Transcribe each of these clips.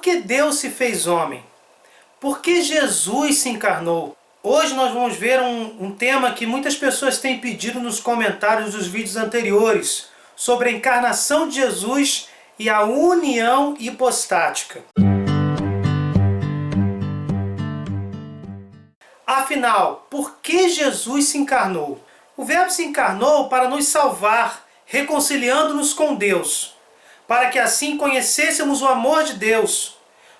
Por que Deus se fez homem? Por que Jesus se encarnou? Hoje nós vamos ver um tema que muitas pessoas têm pedido nos comentários dos vídeos anteriores, sobre a encarnação de Jesus e a união hipostática. Afinal, por que Jesus se encarnou? O Verbo se encarnou para nos salvar, reconciliando-nos com Deus, para que assim conhecêssemos o amor de Deus,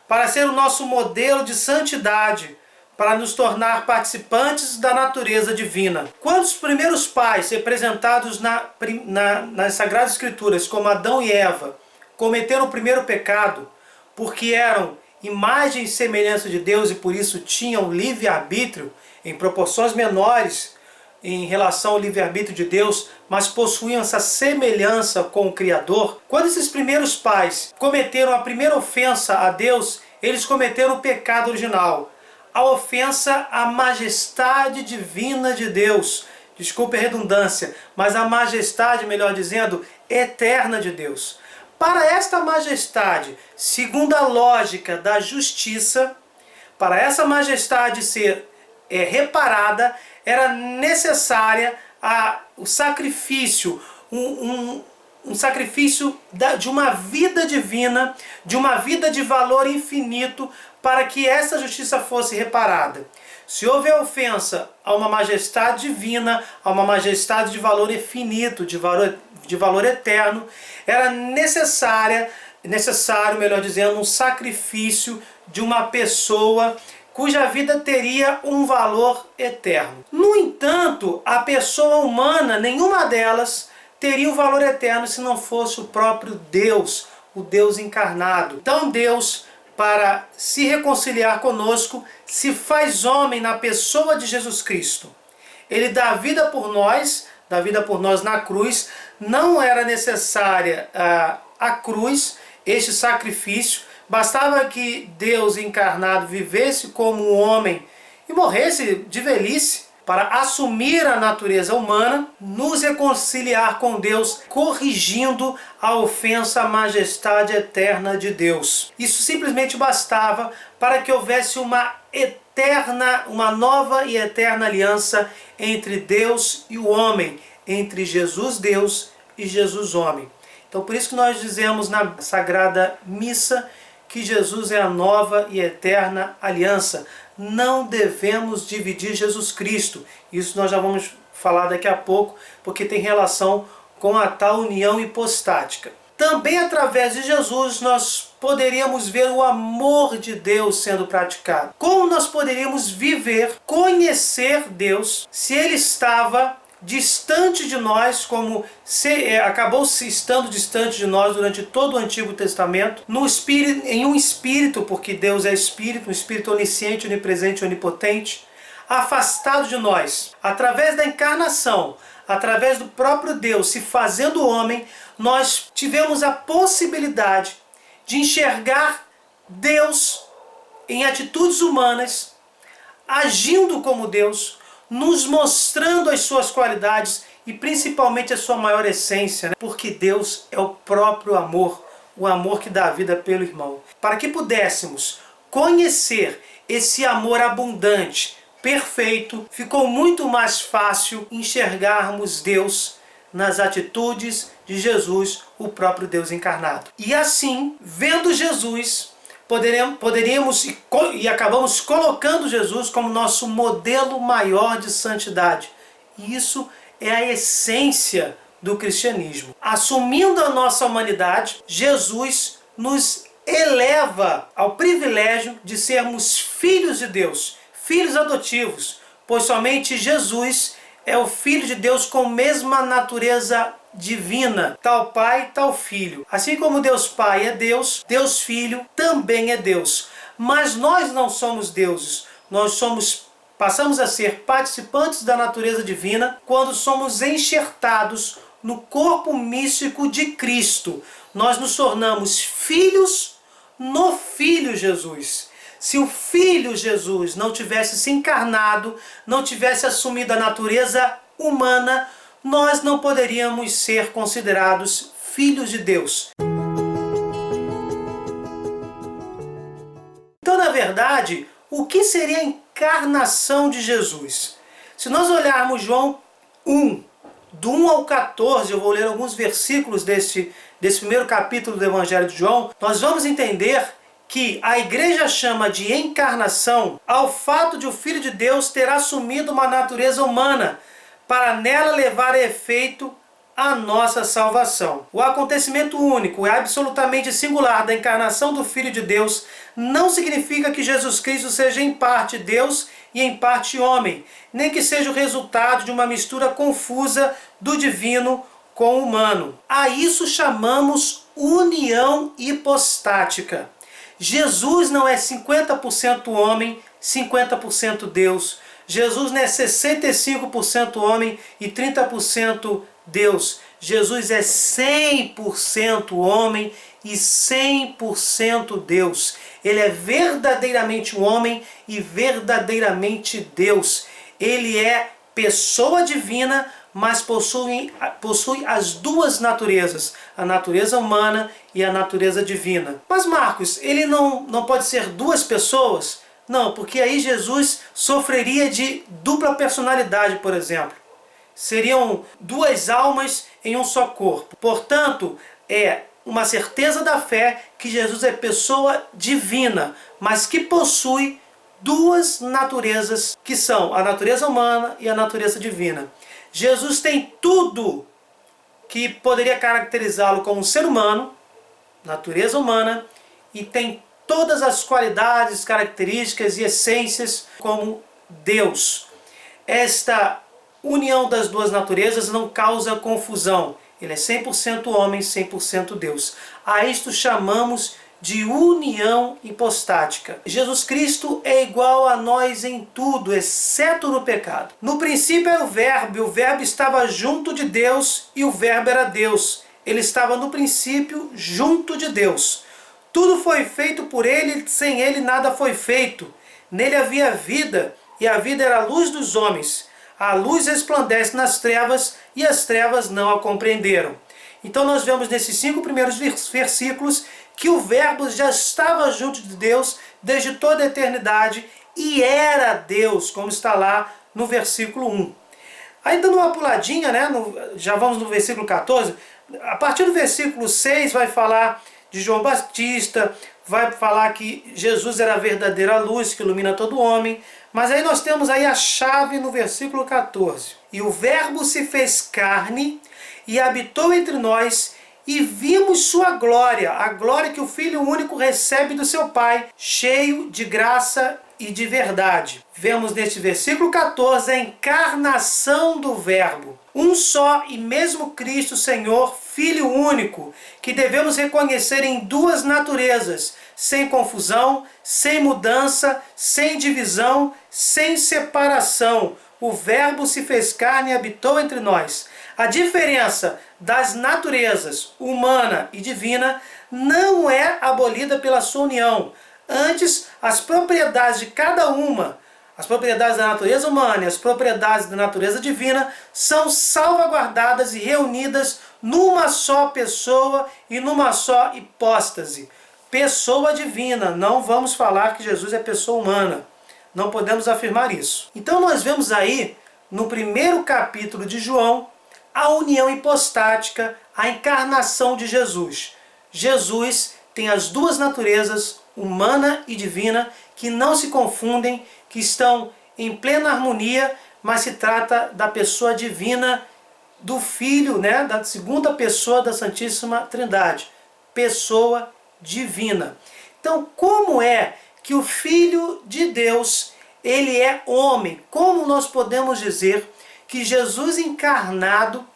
para ser o nosso modelo de santidade, para nos tornar participantes da natureza divina. Quando os primeiros pais, representados nas Sagradas Escrituras, como Adão e Eva, cometeram o primeiro pecado, porque eram imagem e semelhança de Deus e por isso tinham livre-arbítrio em proporções menores em relação ao livre-arbítrio de Deus, mas possuíam essa semelhança com o Criador. Quando esses primeiros pais cometeram a primeira ofensa a Deus, eles cometeram o pecado original, a ofensa à majestade divina de Deus. Desculpe a redundância, mas a majestade, melhor dizendo, eterna de Deus. Para esta majestade, segundo a lógica da justiça, para essa majestade ser reparada, era necessária o sacrifício, um sacrifício de uma vida divina, de uma vida de valor infinito, para que essa justiça fosse reparada. Se houver ofensa a uma majestade divina, a uma majestade de valor infinito, de valor eterno, era necessário, melhor dizendo, um sacrifício de uma pessoa cuja vida teria um valor eterno. No entanto, a pessoa humana, nenhuma delas, teria um valor eterno se não fosse o próprio Deus, o Deus encarnado. Então Deus, para se reconciliar conosco, se faz homem na pessoa de Jesus Cristo. Ele dá vida por nós na cruz. Não era necessária a cruz, este sacrifício. Bastava que Deus encarnado vivesse como um homem e morresse de velhice para assumir a natureza humana, nos reconciliar com Deus, corrigindo a ofensa à majestade eterna de Deus. Isso simplesmente bastava para que houvesse uma nova e eterna aliança entre Deus e o homem, entre Jesus Deus e Jesus homem. Então por isso que nós dizemos na Sagrada Missa que Jesus é a nova e eterna aliança. Não devemos dividir Jesus Cristo. Isso nós já vamos falar daqui a pouco, porque tem relação com a tal união hipostática. Também através de Jesus nós poderíamos ver o amor de Deus sendo praticado. Como nós poderíamos viver, conhecer Deus, se Ele estava distante de nós, como acabou se estando distante de nós durante todo o Antigo Testamento, em um espírito, porque Deus é espírito, um espírito onisciente, onipresente e onipotente, afastado de nós. Através da encarnação, através do próprio Deus se fazendo homem, nós tivemos a possibilidade de enxergar Deus em atitudes humanas, agindo como Deus, nos mostrando as suas qualidades e principalmente a sua maior essência, né? Porque Deus é o próprio amor, o amor que dá a vida pelo irmão. Para que pudéssemos conhecer esse amor abundante, perfeito, ficou muito mais fácil enxergarmos Deus nas atitudes de Jesus, o próprio Deus encarnado. E assim, vendo Jesus, poderíamos e acabamos colocando Jesus como nosso modelo maior de santidade. E isso é a essência do cristianismo. Assumindo a nossa humanidade, Jesus nos eleva ao privilégio de sermos filhos de Deus, filhos adotivos, pois somente Jesus é o Filho de Deus com a mesma natureza divina, tal Pai, tal Filho. Assim como Deus Pai é Deus, Deus Filho também é Deus. Mas nós não somos deuses, passamos a ser participantes da natureza divina quando somos enxertados no corpo místico de Cristo. Nós nos tornamos filhos no Filho Jesus. Se o Filho Jesus não tivesse se encarnado, não tivesse assumido a natureza humana, nós não poderíamos ser considerados filhos de Deus. verdade, o que seria a encarnação de Jesus? Se nós olharmos João 1, do 1 ao 14, eu vou ler alguns versículos desse primeiro capítulo do Evangelho de João, nós vamos entender que a igreja chama de encarnação ao fato de o Filho de Deus ter assumido uma natureza humana para nela levar a efeito a nossa salvação. O acontecimento único e absolutamente singular da encarnação do Filho de Deus não significa que Jesus Cristo seja em parte Deus e em parte homem, nem que seja o resultado de uma mistura confusa do divino com o humano. A isso chamamos união hipostática. Jesus não é 50% homem, 50% Deus. Jesus não é 65% homem e 30% Deus. Jesus é 100% homem e 100% Deus. Ele é verdadeiramente homem e verdadeiramente Deus. Ele é pessoa divina, mas possui as duas naturezas, a natureza humana e a natureza divina. Mas Marcos, ele não pode ser duas pessoas? Não, porque aí Jesus sofreria de dupla personalidade, por exemplo. Seriam duas almas em um só corpo. Portanto, é uma certeza da fé que Jesus é pessoa divina, mas que possui duas naturezas, que são a natureza humana e a natureza divina. Jesus tem tudo que poderia caracterizá-lo como um ser humano, natureza humana, e tem todas as qualidades, características e essências como Deus. Esta união das duas naturezas não causa confusão. Ele é 100% homem, 100% Deus. A isto chamamos de união hipostática. Jesus Cristo é igual a nós em tudo, exceto no pecado. No princípio era o Verbo, e o Verbo estava junto de Deus, e o Verbo era Deus. Ele estava no princípio junto de Deus. Tudo foi feito por ele, sem ele nada foi feito. Nele havia vida, e a vida era a luz dos homens. A luz resplandece nas trevas, e as trevas não a compreenderam. Então nós vemos nesses 5 primeiros versículos que o Verbo já estava junto de Deus desde toda a eternidade e era Deus, como está lá no versículo 1. Aí dando uma puladinha, né, já vamos no versículo 14, a partir do versículo 6 vai falar de João Batista, vai falar que Jesus era a verdadeira luz que ilumina todo homem, mas aí nós temos aí a chave no versículo 14. E o Verbo se fez carne e habitou entre nós, e vimos sua glória, a glória que o Filho único recebe do seu Pai, cheio de graça e de verdade. Vemos neste versículo 14 a encarnação do Verbo. Um só e mesmo Cristo Senhor, Filho único, que devemos reconhecer em duas naturezas, sem confusão, sem mudança, sem divisão, sem separação. O Verbo se fez carne e habitou entre nós. A diferença das naturezas humana e divina não é abolida pela sua união. Antes, as propriedades de cada uma, as propriedades da natureza humana e as propriedades da natureza divina, são salvaguardadas e reunidas numa só pessoa e numa só hipóstase. Pessoa divina, não vamos falar que Jesus é pessoa humana. Não podemos afirmar isso. Então nós vemos aí, no primeiro capítulo de João, a união hipostática, a encarnação de Jesus. Jesus tem as duas naturezas, humana e divina, que não se confundem, que estão em plena harmonia, mas se trata da pessoa divina do Filho, né, da segunda pessoa da Santíssima Trindade. Pessoa divina. Então, como é que o Filho de Deus, ele é homem? Como nós podemos dizer que Jesus encarnado,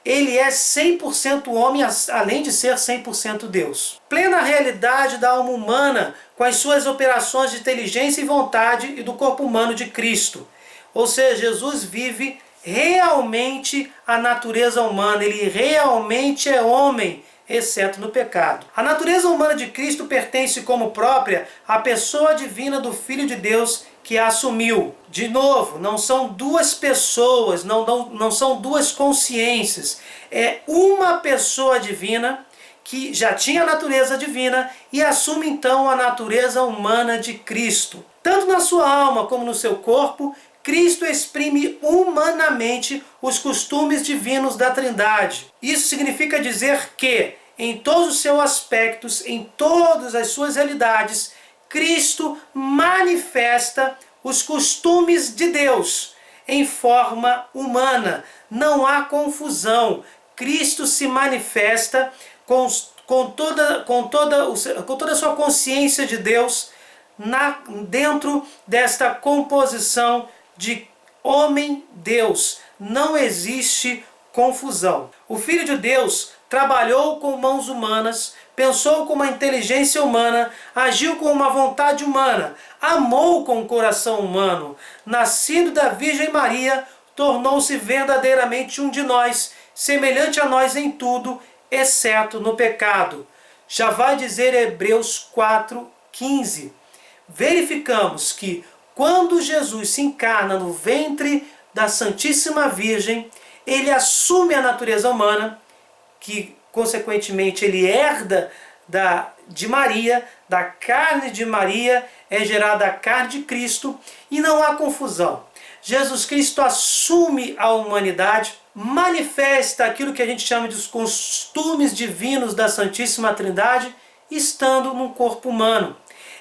ele é 100% homem, além de ser 100% Deus? Plena realidade da alma humana, com as suas operações de inteligência e vontade e do corpo humano de Cristo. Ou seja, Jesus vive realmente a natureza humana, ele realmente é homem, exceto no pecado. A natureza humana de Cristo pertence como própria à pessoa divina do Filho de Deus que a assumiu. De novo, não são duas pessoas, não são duas consciências. É uma pessoa divina que já tinha a natureza divina e assume então a natureza humana de Cristo. Tanto na sua alma como no seu corpo, Cristo exprime humanamente os costumes divinos da Trindade. Isso significa dizer que, em todos os seus aspectos, em todas as suas realidades, Cristo manifesta os costumes de Deus em forma humana. Não há confusão. Cristo se manifesta com toda a sua consciência de Deus dentro desta composição de homem-Deus. Não existe confusão. O Filho de Deus trabalhou com mãos humanas, pensou com uma inteligência humana, agiu com uma vontade humana, amou com um coração humano, nascido da Virgem Maria, tornou-se verdadeiramente um de nós, semelhante a nós em tudo, exceto no pecado. Já vai dizer Hebreus 4:15. Verificamos que quando Jesus se encarna no ventre da Santíssima Virgem, ele assume a natureza humana, que consequentemente ele herda de Maria, da carne de Maria é gerada a carne de Cristo, e não há confusão. Jesus Cristo assume a humanidade, manifesta aquilo que a gente chama de os costumes divinos da Santíssima Trindade, estando num corpo humano.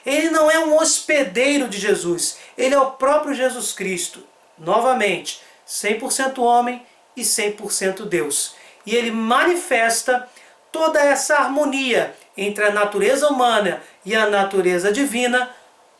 Ele não é um hospedeiro de Jesus, ele é o próprio Jesus Cristo. Novamente, 100% homem e 100% Deus. E ele manifesta toda essa harmonia entre a natureza humana e a natureza divina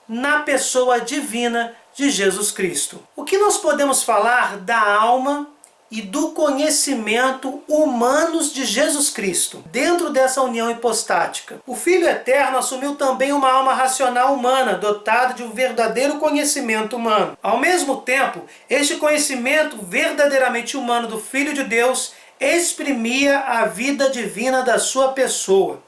na pessoa divina de Jesus Cristo. O que nós podemos falar da alma e do conhecimento humanos de Jesus Cristo, dentro dessa união hipostática? O Filho Eterno assumiu também uma alma racional humana, dotada de um verdadeiro conhecimento humano. Ao mesmo tempo, este conhecimento verdadeiramente humano do Filho de Deus exprimia a vida divina da sua pessoa.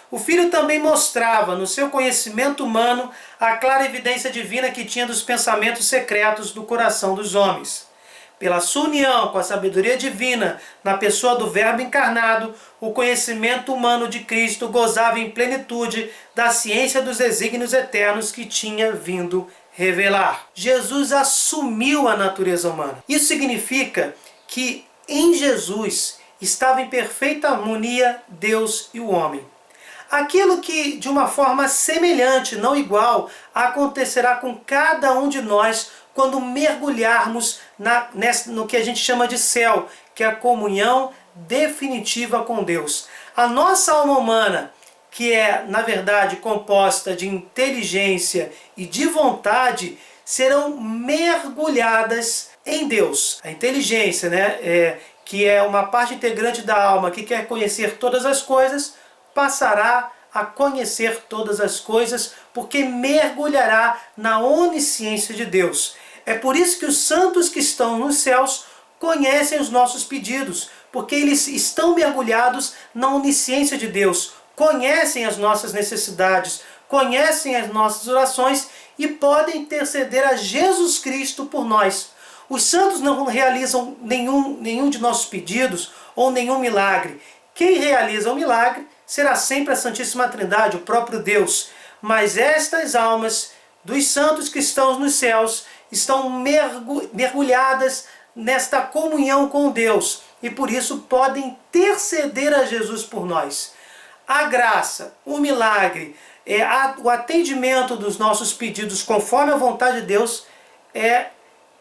O Filho também mostrava, no seu conhecimento humano, a clara evidência divina que tinha dos pensamentos secretos do coração dos homens. Pela sua união com a sabedoria divina na pessoa do Verbo encarnado, o conhecimento humano de Cristo gozava em plenitude da ciência dos desígnios eternos que tinha vindo revelar. Jesus assumiu a natureza humana. Isso significa que em Jesus estava em perfeita harmonia Deus e o homem. Aquilo que, de uma forma semelhante, não igual, acontecerá com cada um de nós quando mergulharmos no que a gente chama de céu, que é a comunhão definitiva com Deus. A nossa alma humana, que é, na verdade, composta de inteligência e de vontade, serão mergulhadas em Deus. A inteligência, que é uma parte integrante da alma que quer conhecer todas as coisas, passará a conhecer todas as coisas, porque mergulhará na onisciência de Deus. É por isso que os santos que estão nos céus conhecem os nossos pedidos, porque eles estão mergulhados na onisciência de Deus, conhecem as nossas necessidades, conhecem as nossas orações e podem interceder a Jesus Cristo por nós. Os santos não realizam nenhum de nossos pedidos ou nenhum milagre. Quem realiza o milagre será sempre a Santíssima Trindade, o próprio Deus. Mas estas almas dos santos que estão nos céus estão mergulhadas nesta comunhão com Deus e por isso podem interceder a Jesus por nós. A graça, o milagre, o atendimento dos nossos pedidos conforme a vontade de Deus é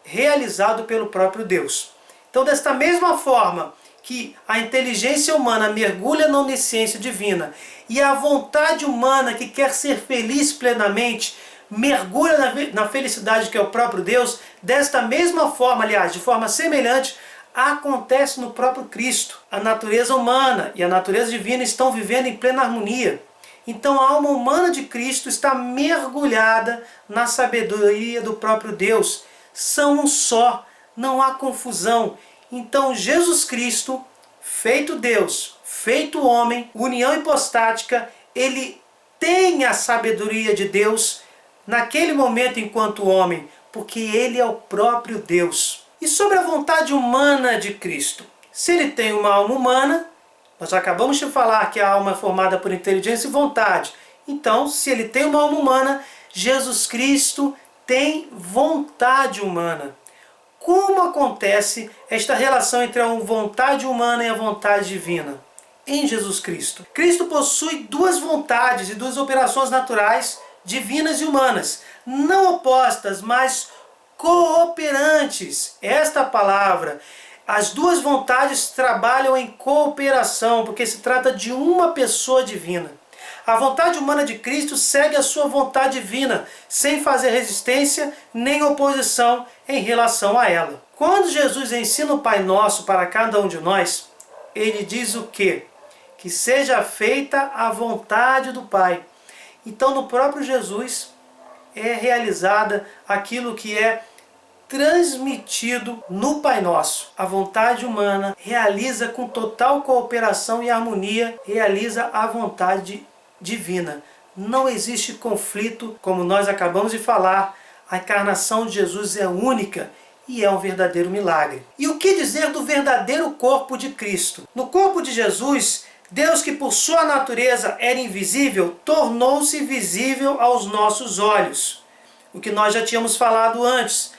realizado pelo próprio Deus. Então, desta mesma forma que a inteligência humana mergulha na onisciência divina e a vontade humana que quer ser feliz plenamente mergulha na felicidade que é o próprio Deus, desta mesma forma, aliás, de forma semelhante, acontece no próprio Cristo. A natureza humana e a natureza divina estão vivendo em plena harmonia. Então a alma humana de Cristo está mergulhada na sabedoria do próprio Deus. São um só, não há confusão. Então Jesus Cristo, feito Deus, feito homem, união hipostática, ele tem a sabedoria de Deus naquele momento enquanto homem, porque ele é o próprio Deus. E sobre a vontade humana de Cristo? Se ele tem uma alma humana, Nós acabamos de falar que a alma é formada por inteligência e vontade. Então, se ele tem uma alma humana, Jesus Cristo tem vontade humana. Como acontece esta relação entre a vontade humana e a vontade divina? Em Jesus Cristo. Cristo possui duas vontades e duas operações naturais, divinas e humanas, não opostas, mas cooperantes. Esta palavra, as duas vontades trabalham em cooperação, porque se trata de uma pessoa divina. A vontade humana de Cristo segue a sua vontade divina, sem fazer resistência nem oposição em relação a ela. Quando Jesus ensina o Pai Nosso para cada um de nós, ele diz o quê? Que seja feita a vontade do Pai. Então, no próprio Jesus é realizada aquilo que é transmitido no Pai Nosso. A vontade humana realiza com total cooperação e harmonia, realiza a vontade divina. Não existe conflito, como nós acabamos de falar. A encarnação de Jesus é única e é um verdadeiro milagre. E o que dizer do verdadeiro corpo de Cristo? No corpo de Jesus, Deus, que por sua natureza era invisível, tornou-se visível aos nossos olhos. O que nós já tínhamos falado antes.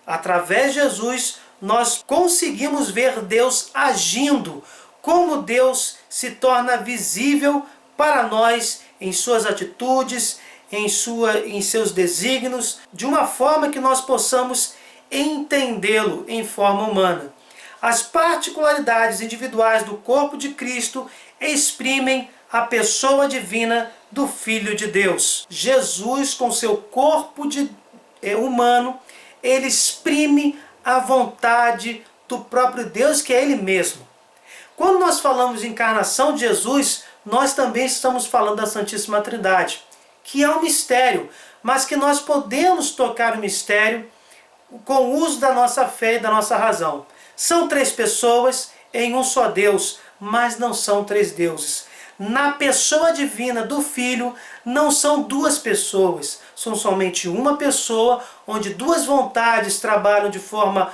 Através de Jesus, nós conseguimos ver Deus agindo, como Deus se torna visível para nós em suas atitudes, em seus desígnios, de uma forma que nós possamos entendê-lo em forma humana. As particularidades individuais do corpo de Cristo exprimem a pessoa divina do Filho de Deus. Jesus, com seu corpo humano, ele exprime a vontade do próprio Deus, que é Ele mesmo. Quando nós falamos de encarnação de Jesus, nós também estamos falando da Santíssima Trindade, que é um mistério, mas que nós podemos tocar o mistério com o uso da nossa fé e da nossa razão. São três pessoas em um só Deus, mas não são três deuses. Na pessoa divina do Filho, não são duas pessoas, são somente uma pessoa, onde duas vontades trabalham de forma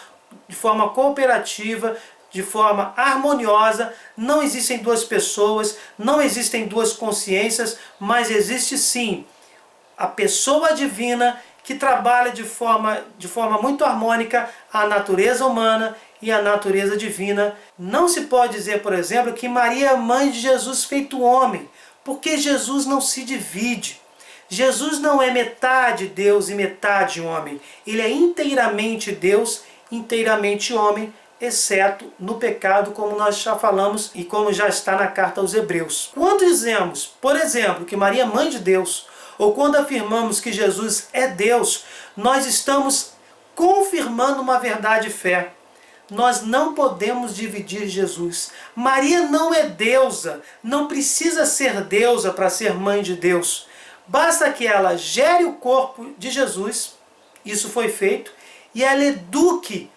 cooperativa, de forma harmoniosa. Não existem duas pessoas, não existem duas consciências, mas existe sim a pessoa divina que trabalha de forma muito harmônica a natureza humana e a natureza divina. Não se pode dizer, por exemplo, que Maria é mãe de Jesus feito homem, porque Jesus não se divide. Jesus não é metade Deus e metade homem. Ele é inteiramente Deus, inteiramente homem, exceto no pecado, como nós já falamos e como já está na carta aos Hebreus. Quando dizemos, por exemplo, que Maria é mãe de Deus, ou quando afirmamos que Jesus é Deus, nós estamos confirmando uma verdade de fé. Nós não podemos dividir Jesus. Maria não é deusa, não precisa ser deusa para ser mãe de Deus. Basta que ela gere o corpo de Jesus, isso foi feito, e ela eduque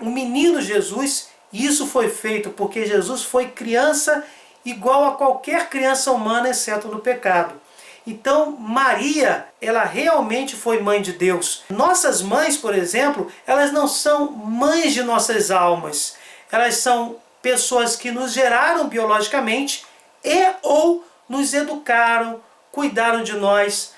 o menino Jesus, e isso foi feito porque Jesus foi criança igual a qualquer criança humana, exceto no pecado. Então, Maria, ela realmente foi mãe de Deus. Nossas mães, por exemplo, elas não são mães de nossas almas. Elas são pessoas que nos geraram biologicamente e ou nos educaram, cuidaram de nós.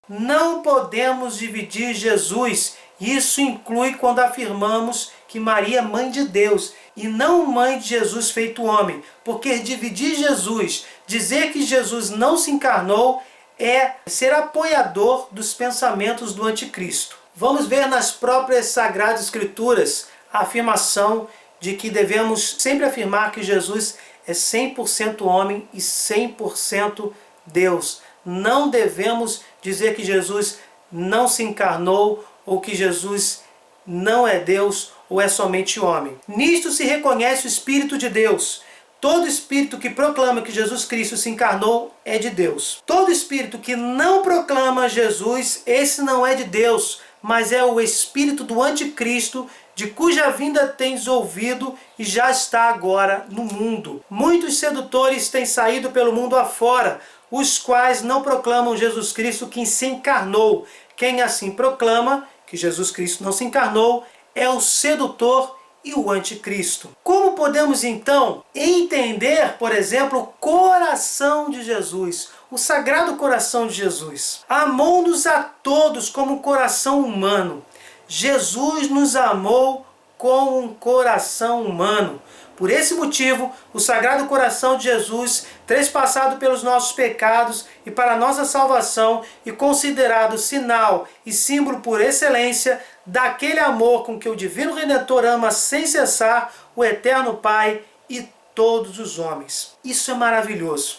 Não podemos dividir Jesus. Isso inclui quando afirmamos que Maria é mãe de Deus e não mãe de Jesus feito homem. Porque dividir Jesus, dizer que Jesus não se encarnou, é ser apoiador dos pensamentos do anticristo. Vamos ver nas próprias Sagradas Escrituras a afirmação de que devemos sempre afirmar que Jesus é 100% homem e 100% Deus. Não devemos dizer que Jesus não se encarnou ou que Jesus não é Deus ou é somente homem. Nisto se reconhece o Espírito de Deus. Todo espírito que proclama que Jesus Cristo se encarnou é de Deus. Todo espírito que não proclama Jesus, esse não é de Deus, mas é o espírito do anticristo, de cuja vinda tens ouvido e já está agora no mundo. Muitos sedutores têm saído pelo mundo afora, os quais não proclamam Jesus Cristo que se encarnou. Quem assim proclama que Jesus Cristo não se encarnou é o sedutor e o anticristo. Como podemos então entender, por exemplo, o coração de Jesus, o Sagrado Coração de Jesus? Amou-nos a todos como um coração humano. Jesus nos amou com um coração humano. Por esse motivo, o Sagrado Coração de Jesus, trespassado pelos nossos pecados e para nossa salvação, e considerado sinal e símbolo por excelência daquele amor com que o Divino Redentor ama sem cessar o Eterno Pai e todos os homens. Isso é maravilhoso,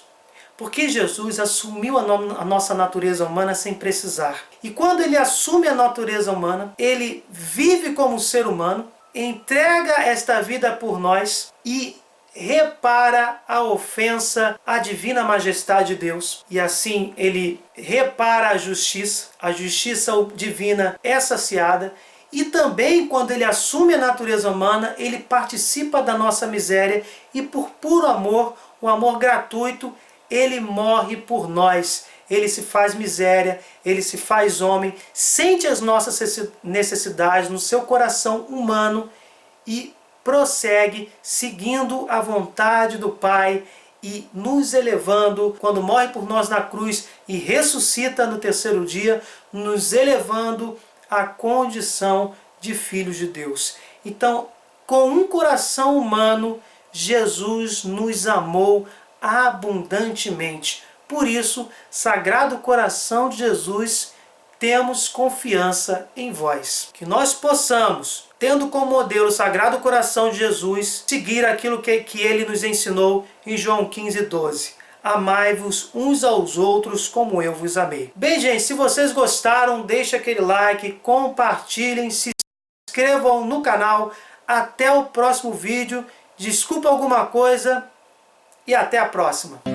porque Jesus assumiu a nossa natureza humana sem precisar. E quando ele assume a natureza humana, ele vive como um ser humano, entrega esta vida por nós e repara a ofensa à divina majestade de Deus. E assim ele repara a justiça divina é saciada. E também quando ele assume a natureza humana, ele participa da nossa miséria e por puro amor, um amor gratuito, ele morre por nós. Ele se faz miséria, ele se faz homem, sente as nossas necessidades no seu coração humano e prossegue seguindo a vontade do Pai e nos elevando, quando morre por nós na cruz e ressuscita no terceiro dia, nos elevando à condição de filhos de Deus. Então, com um coração humano, Jesus nos amou abundantemente. Por isso, Sagrado Coração de Jesus, temos confiança em vós. Que nós possamos, tendo como modelo o Sagrado Coração de Jesus, seguir aquilo que ele nos ensinou em João 15:12. Amai-vos uns aos outros como eu vos amei. Bem, gente, se vocês gostaram, deixe aquele like, compartilhem, se inscrevam no canal. Até o próximo vídeo. Desculpa alguma coisa e até a próxima.